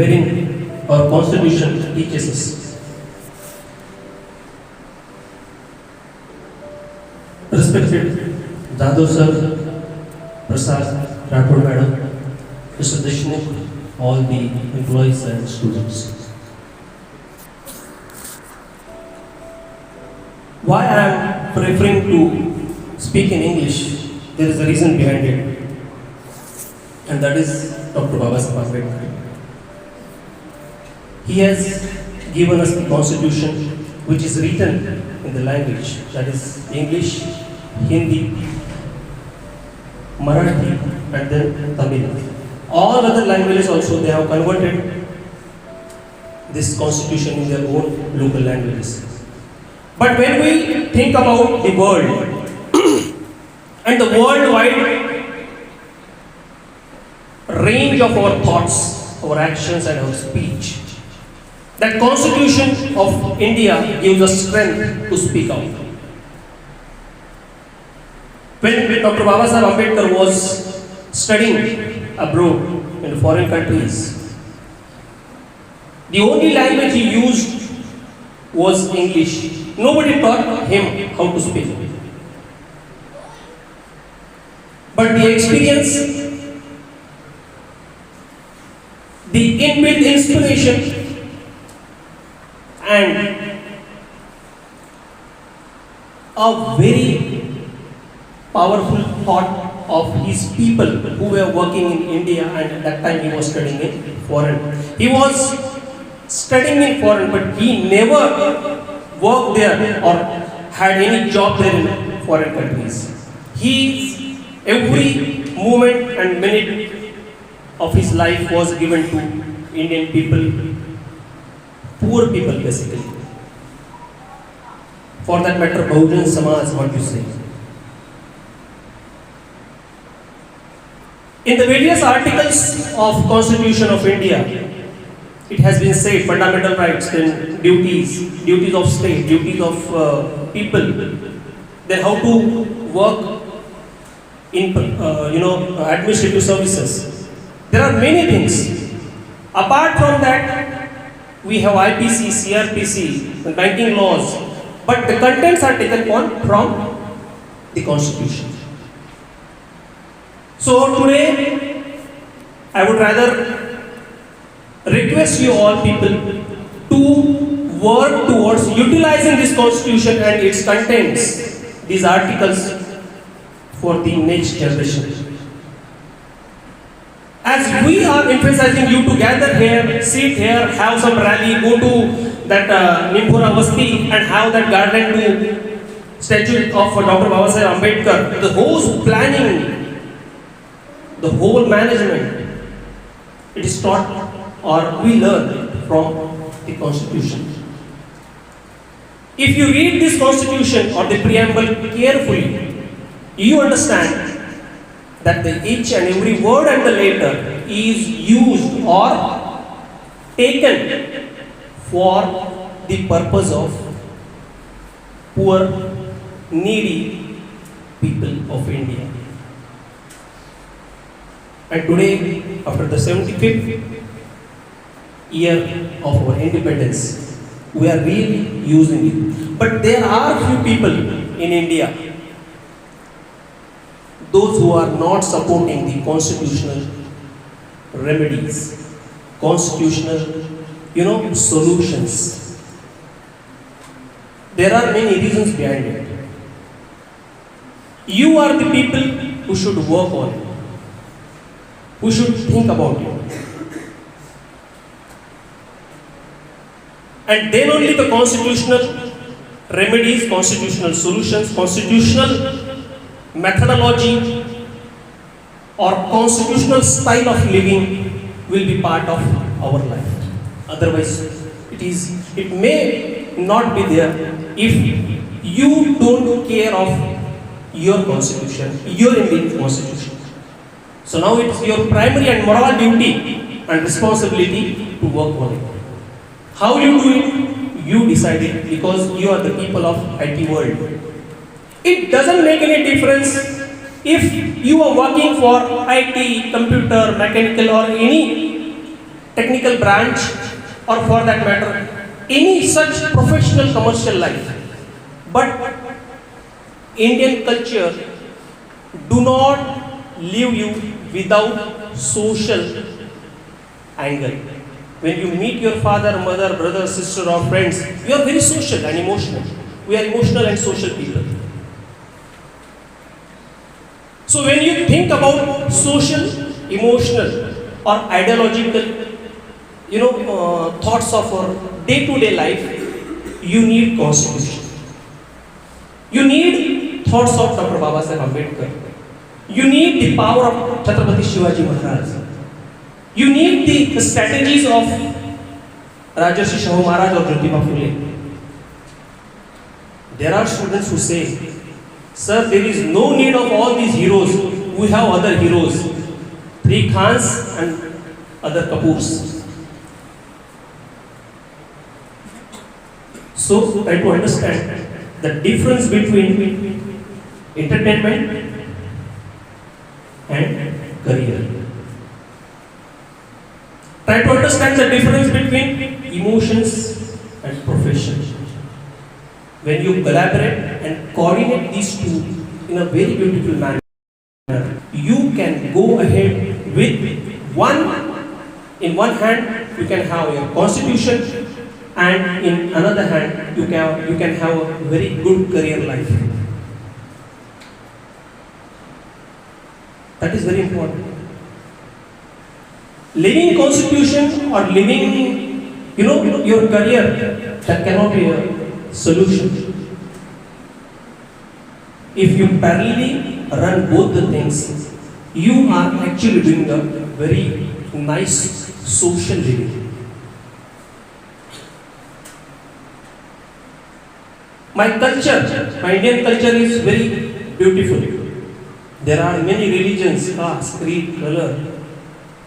wherein our constitution teaches us. Respected Dadu sir, Prasad, Rathod madam, Mr. Deshmukh, all the employees and students. Why I am preferring to speak in English, there is a reason behind it, and that is Dr. Babasaheb Ambedkar. He has given us the constitution which is written in the language, that is English, Hindi, Marathi, and then Tamil. All other languages also, they have converted this constitution in their own local languages. But when we think about the world and the worldwide range of our thoughts, our actions and our speech, that constitution of India gives us strength to speak out. When Dr. Babasaheb Ambedkar was studying abroad in foreign countries, the only language he used was English. Nobody taught him how to speak. But the experience, the inbuilt inspiration, and a very powerful thought of his people who were working in India, and at that time he was studying in foreign. He was studying in foreign, but he never worked there or had any job there in foreign countries. Every moment and minute of his life was given to Indian people, poor people basically. For that matter, Bahujan Samaj, what you say. In the various articles of Constitution of India, it has been said fundamental rights, then duties of state, duties of people, then how to work in administrative services. There are many things. Apart from that, we have IPC, CRPC, the banking laws, but the contents are taken on from the Constitution. So today, I would rather request you all people to work towards utilizing this constitution and its contents, these articles, for the next generation. As we are emphasizing you to gather here, sit here, have some rally, go to that Nimbhora Basti and have that garden to statue of Dr. Babasaheb Ambedkar, the whole planning, the whole management, it is taught or we learn from the Constitution. If you read this Constitution or the preamble carefully, you understand that each and every word and the letter is used or taken for the purpose of poor, needy people of India. And today, after the 75th year of our independence, we are really using it. But there are few people in India, those who are not supporting the constitutional remedies, constitutional, solutions. There are many reasons behind it. You are the people who should work on it, who should think about it. And then only the constitutional remedies, constitutional solutions, constitutional methodology or constitutional style of living will be part of our life. Otherwise, it may not be there if you don't care of your constitution, your Indian constitution. So now it's your primary and moral duty and responsibility to work on it. How you do it, you decide it, because you are the people of IT world. It doesn't make any difference if you are working for IT, computer, mechanical or any technical branch, or for that matter, any such professional commercial life. But Indian culture do not leave you without social angle. When you meet your father, mother, brother, sister, or friends, you are very social and emotional. We are emotional and social people. So when you think about social, emotional, or ideological, thoughts of our day-to-day life, you need constitution. You need thoughts of Dr. Babasaheb Ambedkar. You need the power of Chhatrapati Shivaji Maharaj. You need the strategies of Rajarshi Shahu Maharaj or Jyotiba Phule. There are students who say, sir, there is no need of all these heroes. We have other heroes. 3 Khans and other Kapoors. So, try to understand the difference between entertainment and career. Try to understand the difference between emotions and profession. When you collaborate and coordinate these two in a very beautiful manner, you can go ahead with in one hand you can have your constitution, and in another hand you can have a very good career life. That is very important. Living constitution or living, your career, that cannot be a solution. If you parallelly run both the things, you are actually doing a very nice social living. My culture, my Indian culture is very beautiful. There are many religions, caste, creed, color,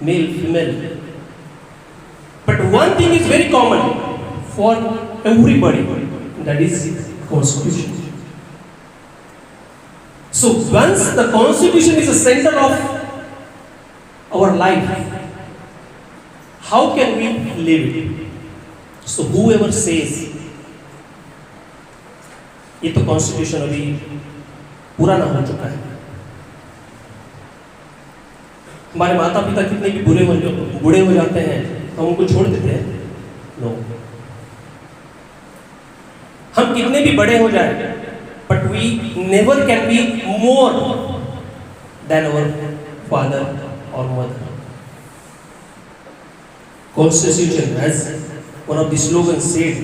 male, female. But one thing is very common for everybody, that is constitution. So once the constitution is the center of our life, how can we live it? So whoever says, ये तो constitution अभी पुराना हो चुका है, हमारे माता पिता कितने भी बूढ़े हो जाते हैं हम उनको छोड़ देते हैं? नो। हम कितने भी बड़े हो जाए, but we never can be more than our father और mother. Constitution, as one of the slogans said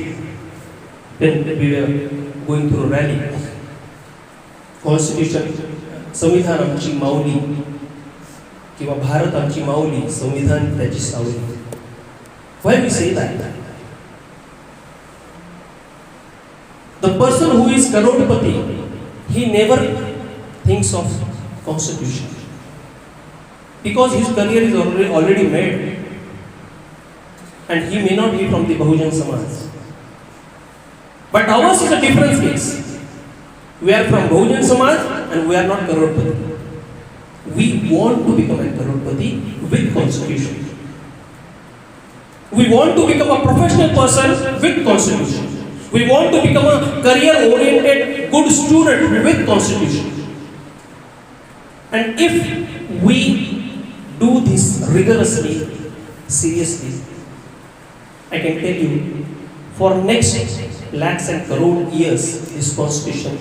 when we were going through a rally, Constitution, संविधान आमची माऊली किंवा भारत आमची माऊली, संविधान त्याची सावली. Why we say that? The person who is crorepati, he never thinks of constitution because his career is already made, and he may not be from the Bahujan Samaj. But ours is a different case. We are from Bahujan Samaj and we are not crorepati. We want to become a crorepati with constitution. We want to become a professional person with constitution. We want to become a career-oriented good student with constitution. And if we do this rigorously, seriously, I can tell you, for next lakhs and crore years, this constitution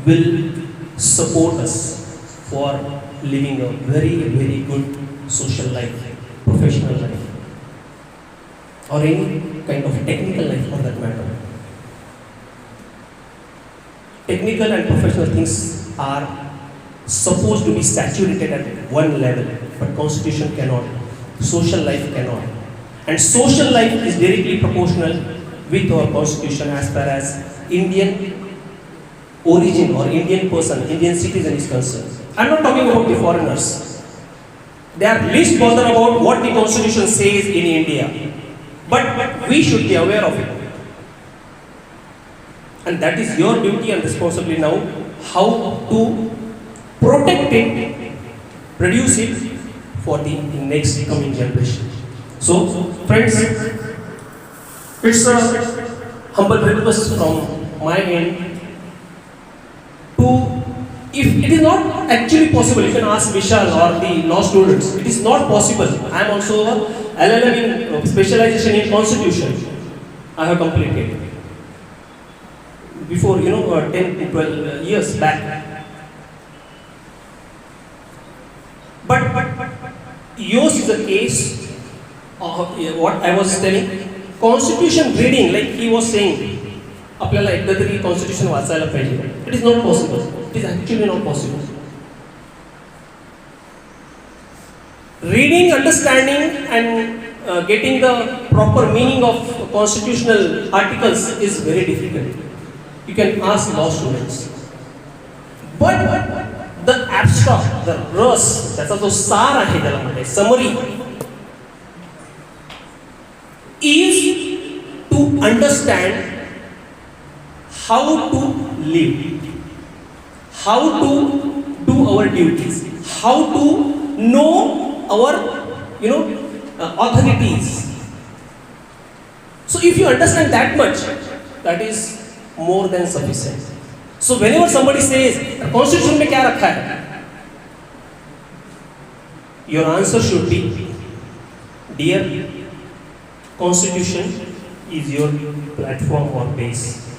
will support us for living a very, very good social life, professional life, or any kind of technical life for that matter. Technical and professional things are supposed to be saturated at one level, but constitution cannot, social life cannot. And social life is directly proportional with our constitution as far as Indian origin or Indian person, Indian citizen is concerned. I am not talking about the foreigners. They are least bothered about what the constitution says in India. But we should be aware of it. And that is your duty and responsibility now, how to protect it, produce it for the next coming generation. So, friends, it's a humble request from my end to, if it is not actually possible, you can ask Vishal or the law students, it is not possible. I am also a LLM in specialization in constitution. I have completed before, 10 to 12 years back. But yours is a case of what I was telling. Constitution reading, like he was saying, आपल्याला एकदा तरी constitution वाचायला पाहिजे. It is not possible. It is actually not possible. Reading, understanding, and getting the proper meaning of constitutional articles is very difficult. You can ask law students. But the abstract, the रस, त्याचा जो सार आहे त्याला म्हणते, summary, is to understand how to live, how to do our duties, how to know our, authorities. So if you understand that much, that is more than sufficient. So whenever somebody says, Constitution में क्या रखा है? Your answer should be, dear, Constitution is your platform or base.